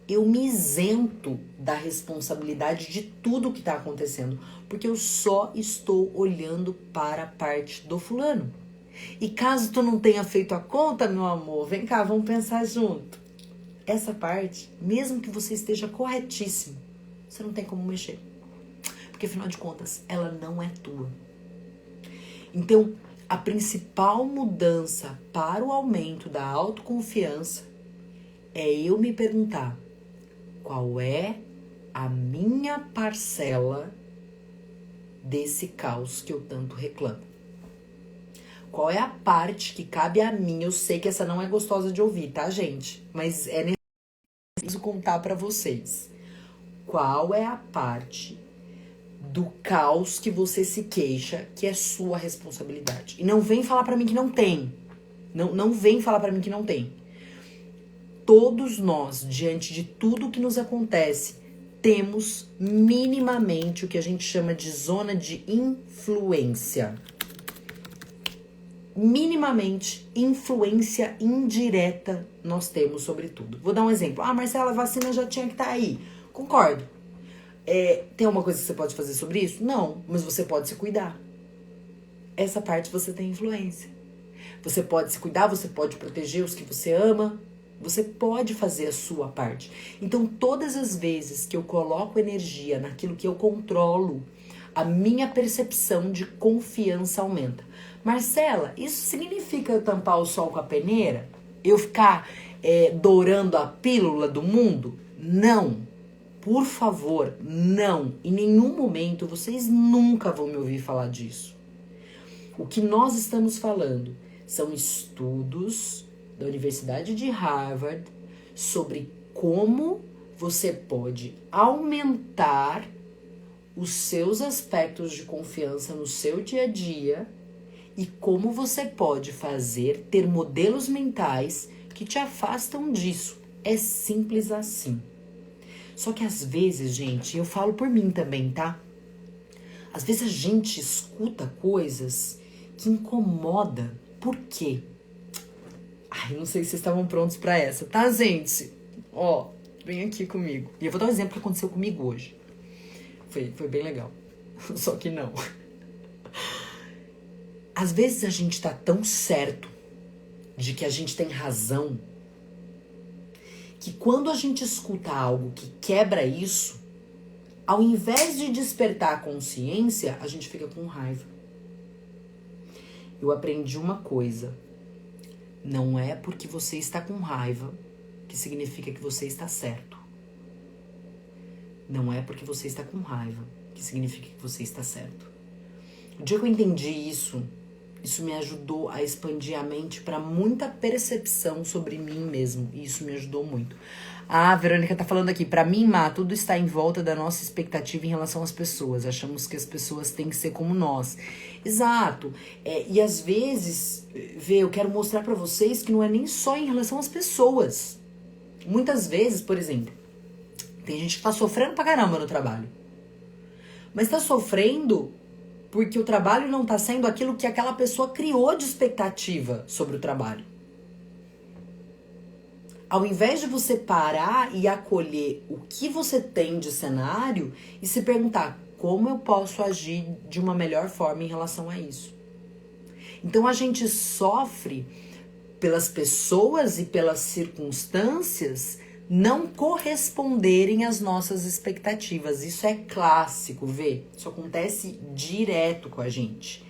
A: eu me isento da responsabilidade de tudo que tá acontecendo, porque eu só estou olhando para a parte do fulano. E caso tu não tenha feito a conta, meu amor, vem cá, vamos pensar junto. Essa parte, mesmo que você esteja corretíssimo, você não tem como mexer. Porque, afinal de contas, ela não é tua. Então, a principal mudança para o aumento da autoconfiança é eu me perguntar qual é a minha parcela desse caos que eu tanto reclamo? Qual é a parte que cabe a mim? Eu sei que essa não é gostosa de ouvir, tá, gente? Mas é necessário contar pra vocês. Qual é a parte do caos que você se queixa que é sua responsabilidade? E não vem falar pra mim que não tem. Não vem falar pra mim que não tem. Todos nós, diante de tudo que nos acontece, temos minimamente o que a gente chama de zona de influência. Minimamente, influência indireta nós temos sobre tudo. Vou dar um exemplo. Ah, Marcela, a vacina já tinha que estar aí. Concordo. Tem alguma coisa que você pode fazer sobre isso? Não, mas você pode se cuidar. Essa parte você tem influência. Você pode se cuidar, você pode proteger os que você ama. Você pode fazer a sua parte. Então, todas as vezes que eu coloco energia naquilo que eu controlo, a minha percepção de confiança aumenta. Marcela, isso significa eu tampar o sol com a peneira? Eu ficar dourando a pílula do mundo? Não. Por favor, não. Em nenhum momento vocês nunca vão me ouvir falar disso. O que nós estamos falando são estudos da Universidade de Harvard sobre como você pode aumentar os seus aspectos de confiança no seu dia a dia e como você pode ter modelos mentais que te afastam disso. É simples assim. Só que às vezes, gente, eu falo por mim também, tá? Às vezes a gente escuta coisas que incomoda. Por quê? Ai, não sei se vocês estavam prontos pra essa, tá, gente? Ó, vem aqui comigo. E eu vou dar um exemplo que aconteceu comigo hoje. Foi bem legal. Só que não. Às vezes a gente tá tão certo de que a gente tem razão que quando a gente escuta algo que quebra isso, ao invés de despertar a consciência, a gente fica com raiva. Eu aprendi uma coisa. Não é porque você está com raiva que significa que você está certo. Não é porque você está com raiva que significa que você está certo. O dia que eu entendi isso me ajudou a expandir a mente para muita percepção sobre mim mesmo. E isso me ajudou muito. A Verônica tá falando aqui, pra mim, Má, tudo está em volta da nossa expectativa em relação às pessoas. Achamos que as pessoas têm que ser como nós. Exato. E às vezes, eu quero mostrar pra vocês que não é nem só em relação às pessoas. Muitas vezes, por exemplo, tem gente que tá sofrendo pra caramba no trabalho. Mas tá sofrendo porque o trabalho não tá sendo aquilo que aquela pessoa criou de expectativa sobre o trabalho. Ao invés de você parar e acolher o que você tem de cenário e se perguntar como eu posso agir de uma melhor forma em relação a isso. Então a gente sofre pelas pessoas e pelas circunstâncias não corresponderem às nossas expectativas. Isso é clássico, vê? Isso acontece direto com a gente.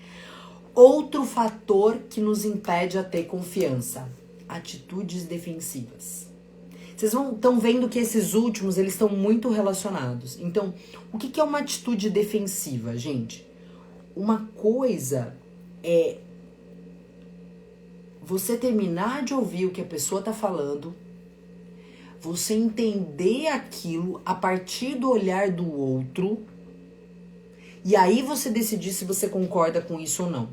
A: Outro fator que nos impede a ter confiança: atitudes defensivas. Vocês estão vendo que esses últimos, eles estão muito relacionados. Então, o que é uma atitude defensiva, gente? Uma coisa é você terminar de ouvir o que a pessoa tá falando, você entender aquilo a partir do olhar do outro, e aí você decidir se você concorda com isso ou não.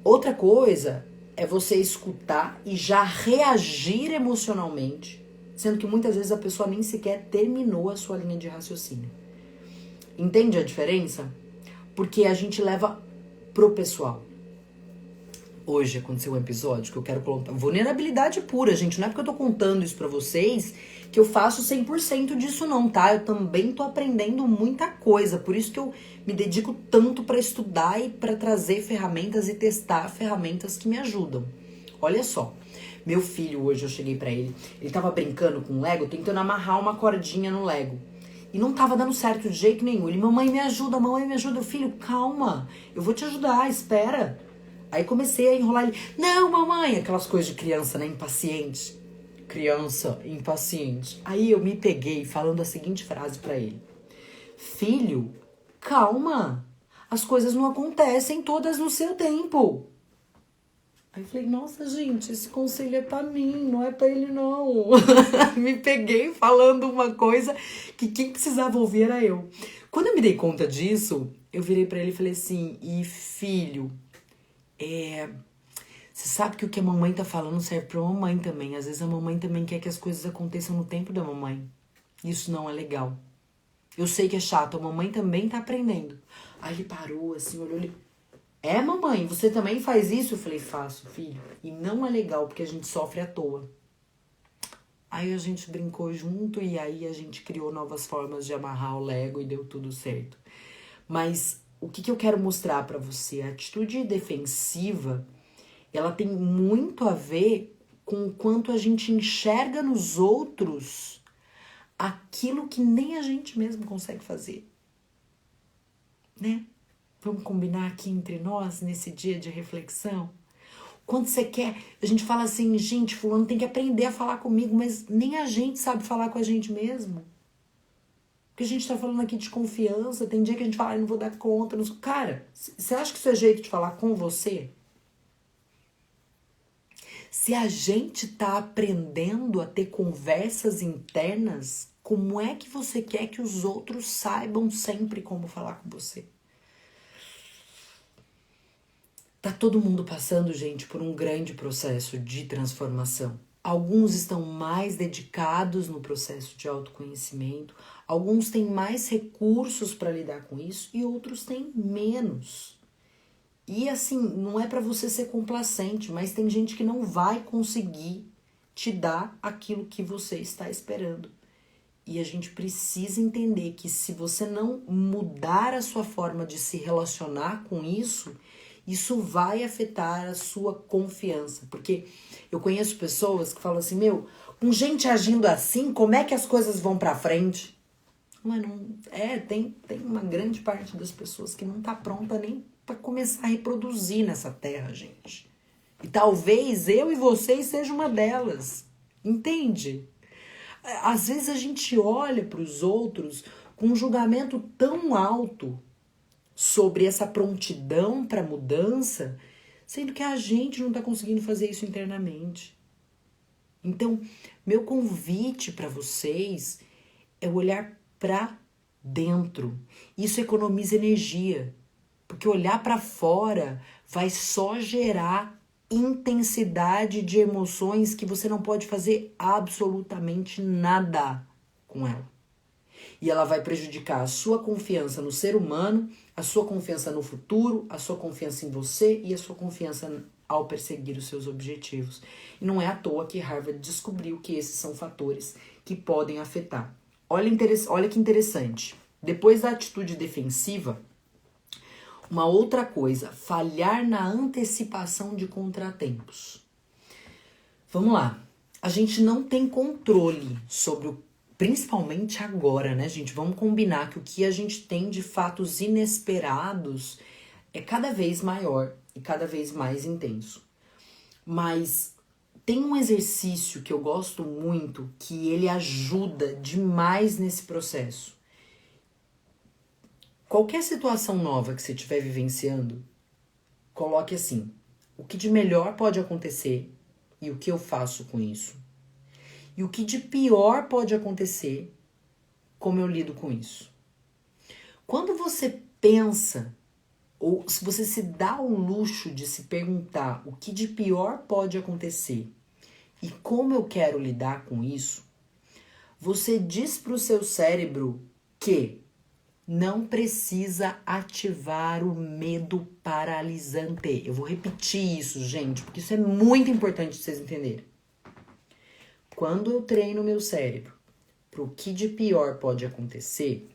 A: Outra coisa é você escutar e já reagir emocionalmente, sendo que muitas vezes a pessoa nem sequer terminou a sua linha de raciocínio. Entende a diferença? Porque a gente leva pro pessoal. Hoje aconteceu um episódio que eu quero contar. Vulnerabilidade pura, gente. Não é porque eu tô contando isso pra vocês que eu faço 100% disso não, tá? Eu também tô aprendendo muita coisa. Por isso que eu me dedico tanto pra estudar e pra trazer ferramentas e testar ferramentas que me ajudam. Olha só. Meu filho, hoje eu cheguei pra ele. Ele tava brincando com o Lego, tentando amarrar uma cordinha no Lego. E não tava dando certo de jeito nenhum. Ele, mamãe, me ajuda, mamãe, me ajuda. Filho, calma. Eu vou te ajudar, espera. Aí comecei a enrolar ele. Não, mamãe! Aquelas coisas de criança, né? Impaciente. Criança impaciente. Aí eu me peguei falando a seguinte frase pra ele. Filho, calma, as coisas não acontecem todas no seu tempo. Aí eu falei, nossa, gente, esse conselho é pra mim, não é pra ele, não. Me peguei falando uma coisa que quem precisava ouvir era eu. Quando eu me dei conta disso, eu virei pra ele e falei assim, e filho, você sabe que o que a mamãe tá falando serve pra mamãe também. Às vezes a mamãe também quer que as coisas aconteçam no tempo da mamãe. Isso não é legal. Eu sei que é chato, a mamãe também tá aprendendo. Aí ele parou assim, olhou ali. É, mamãe, você também faz isso? Eu falei, faço, filho. E não é legal, porque a gente sofre à toa. Aí a gente brincou junto e aí a gente criou novas formas de amarrar o Lego e deu tudo certo. Mas o que eu quero mostrar pra você? A atitude defensiva, ela tem muito a ver com o quanto a gente enxerga nos outros aquilo que nem a gente mesmo consegue fazer. Né? Vamos combinar aqui entre nós, nesse dia de reflexão? Quando você quer, a gente fala assim, gente, fulano tem que aprender a falar comigo, mas nem a gente sabe falar com a gente mesmo. Porque a gente tá falando aqui de confiança, tem dia que a gente fala, não vou dar conta. Não... Cara, você acha que isso é jeito de falar com você? Se a gente tá aprendendo a ter conversas internas, como é que você quer que os outros saibam sempre como falar com você? Tá todo mundo passando, gente, por um grande processo de transformação. Alguns estão mais dedicados no processo de autoconhecimento, alguns têm mais recursos para lidar com isso e outros têm menos. E assim, não é para você ser complacente, mas tem gente que não vai conseguir te dar aquilo que você está esperando. E a gente precisa entender que se você não mudar a sua forma de se relacionar com isso, isso vai afetar a sua confiança. Porque eu conheço pessoas que falam assim, meu, com gente agindo assim, como é que as coisas vão pra frente? Mas não, tem uma grande parte das pessoas que não tá pronta nem para começar a reproduzir nessa terra, gente. E talvez eu e vocês sejam uma delas. Entende? Às vezes a gente olha para os outros com um julgamento tão alto sobre essa prontidão para mudança, sendo que a gente não está conseguindo fazer isso internamente. Então, meu convite para vocês é olhar para dentro. Isso economiza energia, porque olhar para fora vai só gerar intensidade de emoções que você não pode fazer absolutamente nada com ela. E ela vai prejudicar a sua confiança no ser humano, a sua confiança no futuro, a sua confiança em você e a sua confiança ao perseguir os seus objetivos. E não é à toa que Harvard descobriu que esses são fatores que podem afetar. Olha que interessante. Depois da atitude defensiva, uma outra coisa, falhar na antecipação de contratempos. Vamos lá. A gente não tem controle sobre o principalmente agora, né, gente? Vamos combinar que o que a gente tem de fatos inesperados é cada vez maior e cada vez mais intenso. Mas tem um exercício que eu gosto muito, que ele ajuda demais nesse processo. Qualquer situação nova que você estiver vivenciando, coloque assim, o que de melhor pode acontecer e o que eu faço com isso. E o que de pior pode acontecer, como eu lido com isso. Quando você pensa, ou se você se dá o luxo de se perguntar o que de pior pode acontecer e como eu quero lidar com isso, você diz para o seu cérebro que não precisa ativar o medo paralisante. Eu vou repetir isso, gente, porque isso é muito importante vocês entenderem. Quando eu treino meu cérebro para o que de pior pode acontecer,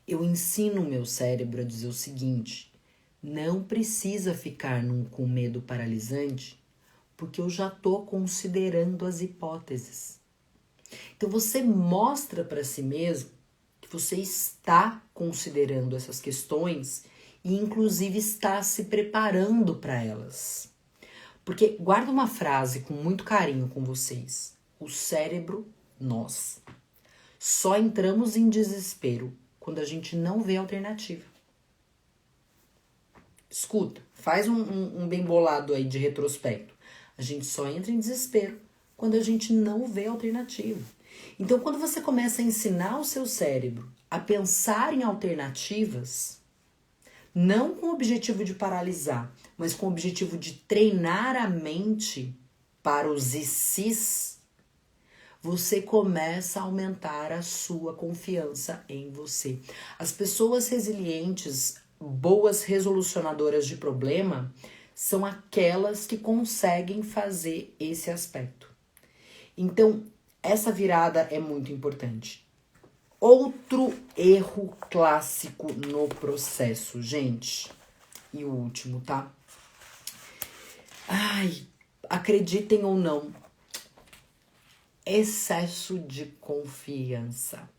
A: eu ensino o meu cérebro a dizer o seguinte: não precisa ficar com medo paralisante, porque eu já estou considerando as hipóteses. Então você mostra para si mesmo que você está considerando essas questões e inclusive está se preparando para elas. Porque guarda uma frase com muito carinho com vocês. O cérebro, nós, só entramos em desespero quando a gente não vê alternativa. Escuta, faz um bem bolado aí de retrospecto. A gente só entra em desespero quando a gente não vê alternativa. Então, quando você começa a ensinar o seu cérebro a pensar em alternativas, não com o objetivo de paralisar, mas com o objetivo de treinar a mente para os e se's, você começa a aumentar a sua confiança em você. As pessoas resilientes, boas resolucionadoras de problema, são aquelas que conseguem fazer esse aspecto. Então, essa virada é muito importante. Outro erro clássico no processo, gente. E o último, tá? Ai, acreditem ou não, excesso de confiança.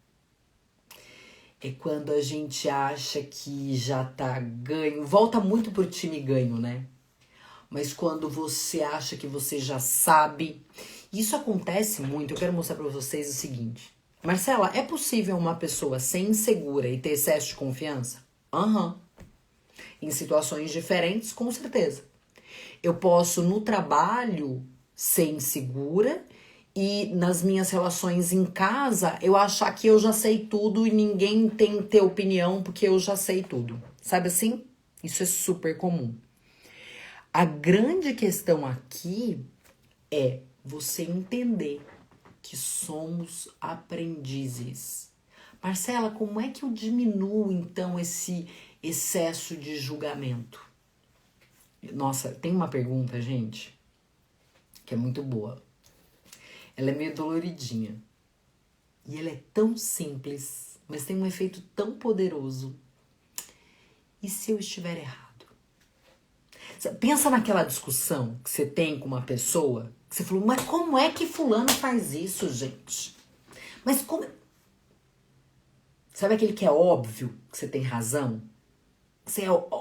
A: É quando a gente acha que já tá ganho. Volta muito pro time ganho, né? Mas quando você acha que você já sabe. Isso acontece muito. Eu quero mostrar pra vocês o seguinte. Marcela, é possível uma pessoa ser insegura e ter excesso de confiança? Aham. Em situações diferentes, com certeza. Eu posso, no trabalho, ser insegura e nas minhas relações em casa, eu achar que eu já sei tudo e ninguém tem que ter opinião porque eu já sei tudo. Sabe assim? Isso é super comum. A grande questão aqui é você entender que somos aprendizes. Marcela, como é que eu diminuo então esse excesso de julgamento? Nossa, tem uma pergunta, gente, que é muito boa. Ela é meio doloridinha. E ela é tão simples, mas tem um efeito tão poderoso. E se eu estiver errado? Pensa naquela discussão que você tem com uma pessoa, que você falou, mas como é que fulano faz isso, gente? Mas como... Sabe aquele que é óbvio que você tem razão?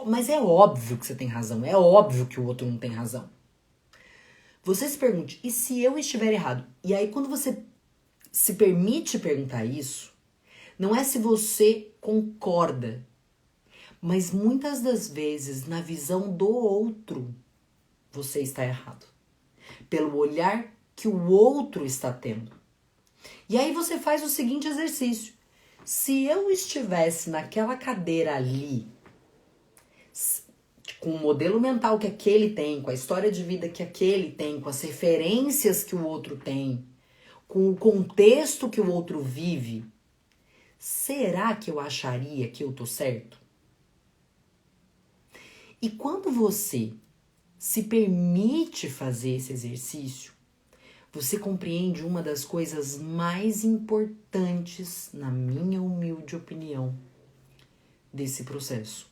A: Mas é óbvio que você tem razão, é óbvio que o outro não tem razão. Você se pergunte, e se eu estiver errado? E aí quando você se permite perguntar isso, não é se você concorda, mas muitas das vezes, na visão do outro, você está errado. Pelo olhar que o outro está tendo. E aí você faz o seguinte exercício. Se eu estivesse naquela cadeira ali, com o modelo mental que aquele tem, com a história de vida que aquele tem, com as referências que o outro tem, com o contexto que o outro vive, será que eu acharia que eu tô certo? E quando você se permite fazer esse exercício, você compreende uma das coisas mais importantes, na minha humilde opinião, desse processo.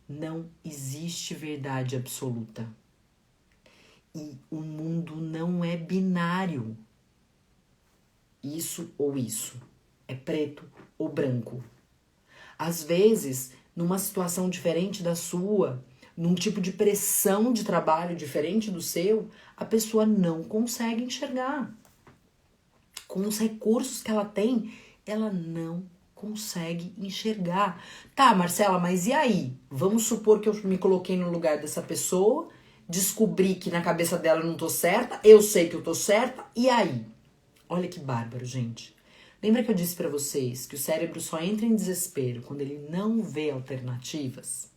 A: Não existe verdade absoluta. E o mundo não é binário. Isso ou isso. É preto ou branco. Às vezes, numa situação diferente da sua, num tipo de pressão de trabalho diferente do seu, a pessoa não consegue enxergar. Com os recursos que ela tem, ela não consegue enxergar. Tá, Marcela, mas e aí? Vamos supor que eu me coloquei no lugar dessa pessoa, descobri que na cabeça dela eu não tô certa, eu sei que eu tô certa, e aí? Olha que bárbaro, gente. Lembra que eu disse pra vocês que o cérebro só entra em desespero quando ele não vê alternativas?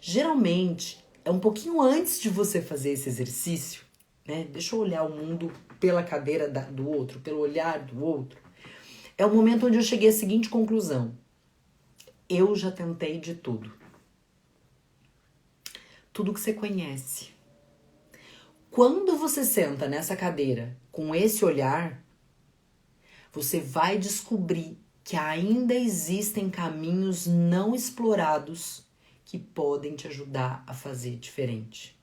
A: Geralmente, é um pouquinho antes de você fazer esse exercício, né? Deixa eu olhar o mundo pela cadeira do outro, pelo olhar do outro. É o momento onde eu cheguei à seguinte conclusão. Eu já tentei de tudo. Tudo que você conhece. Quando você senta nessa cadeira com esse olhar, você vai descobrir que ainda existem caminhos não explorados que podem te ajudar a fazer diferente.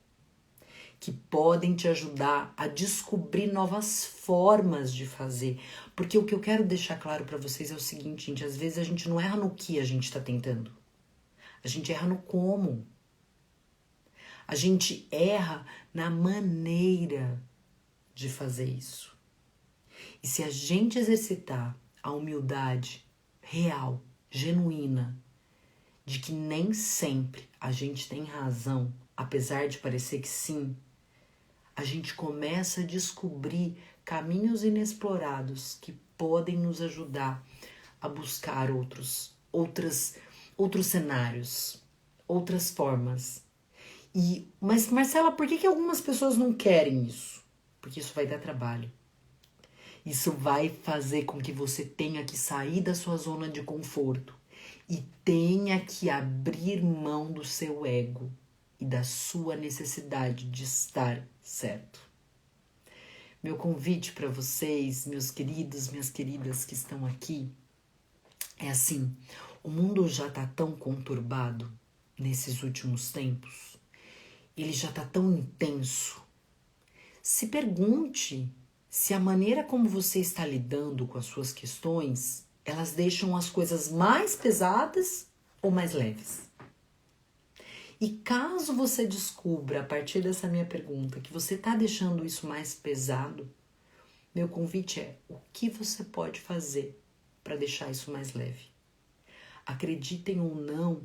A: Que podem te ajudar a descobrir novas formas de fazer. Porque o que eu quero deixar claro pra vocês é o seguinte, gente, às vezes a gente não erra no que a gente tá tentando. A gente erra no como. A gente erra na maneira de fazer isso. E se a gente exercitar a humildade real genuína de que nem sempre a gente tem razão, apesar de parecer que sim, a gente começa a descobrir caminhos inexplorados que podem nos ajudar a buscar outros cenários, outras formas. Mas, Marcela, por que algumas pessoas não querem isso? Porque isso vai dar trabalho. Isso vai fazer com que você tenha que sair da sua zona de conforto e tenha que abrir mão do seu ego e da sua necessidade de estar certo. Meu convite para vocês, meus queridos, minhas queridas que estão aqui, é assim: o mundo já está tão conturbado nesses últimos tempos, ele já está tão intenso. Se pergunte se a maneira como você está lidando com as suas questões, elas deixam as coisas mais pesadas ou mais leves. E caso você descubra, a partir dessa minha pergunta, que você está deixando isso mais pesado, meu convite é: o que você pode fazer para deixar isso mais leve? Acreditem ou não,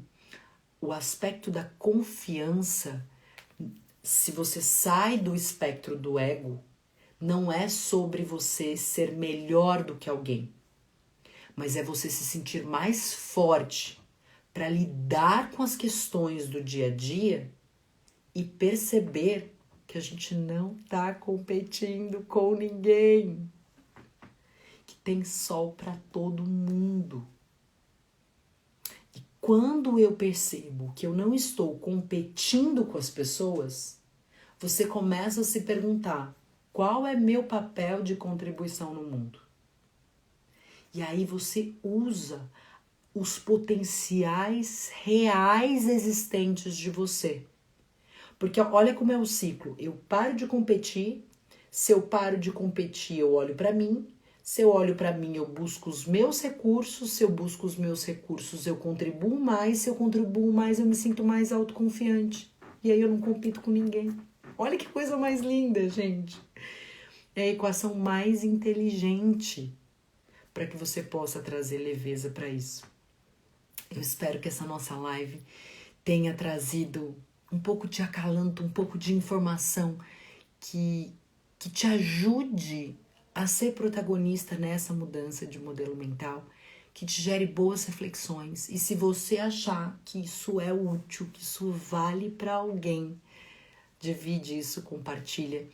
A: o aspecto da confiança, se você sai do espectro do ego, não é sobre você ser melhor do que alguém, mas é você se sentir mais forte para lidar com as questões do dia a dia e perceber que a gente não está competindo com ninguém, que tem sol para todo mundo. E quando eu percebo que eu não estou competindo com as pessoas, você começa a se perguntar: qual é meu papel de contribuição no mundo? E aí você usa os potenciais reais existentes de você. Porque olha como é o ciclo. Eu paro de competir. Se eu paro de competir, eu olho para mim. Se eu olho para mim, eu busco os meus recursos. Se eu busco os meus recursos, eu contribuo mais. Se eu contribuo mais, eu me sinto mais autoconfiante. E aí eu não compito com ninguém. Olha que coisa mais linda, gente. É a equação mais inteligente para que você possa trazer leveza para isso. Eu espero que essa nossa live tenha trazido um pouco de acalanto, um pouco de informação que te ajude a ser protagonista nessa mudança de modelo mental, que te gere boas reflexões. E se você achar que isso é útil, que isso vale para alguém, divide isso, compartilha.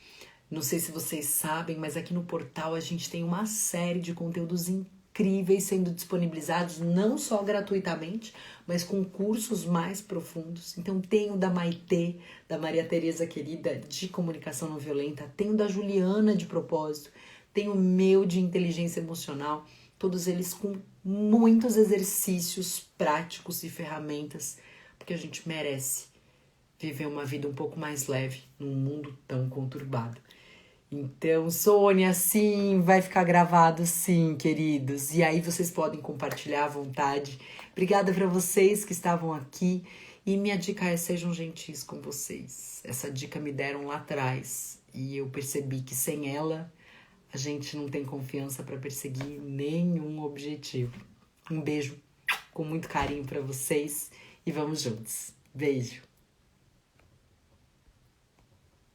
A: Não sei se vocês sabem, mas aqui no portal a gente tem uma série de conteúdos incríveis sendo disponibilizados, não só gratuitamente, mas com cursos mais profundos. Então tem o da Maitê, da Maria Tereza Querida, de comunicação não violenta, tem o da Juliana, de propósito, tem o meu de inteligência emocional, todos eles com muitos exercícios práticos e ferramentas, porque a gente merece viver uma vida um pouco mais leve num mundo tão conturbado. Então, Sônia, sim, vai ficar gravado sim, queridos. E aí vocês podem compartilhar à vontade. Obrigada para vocês que estavam aqui. E minha dica é: sejam gentis com vocês. Essa dica me deram lá atrás. E eu percebi que sem ela, a gente não tem confiança para perseguir nenhum objetivo. Um beijo com muito carinho para vocês. E vamos juntos. Beijo.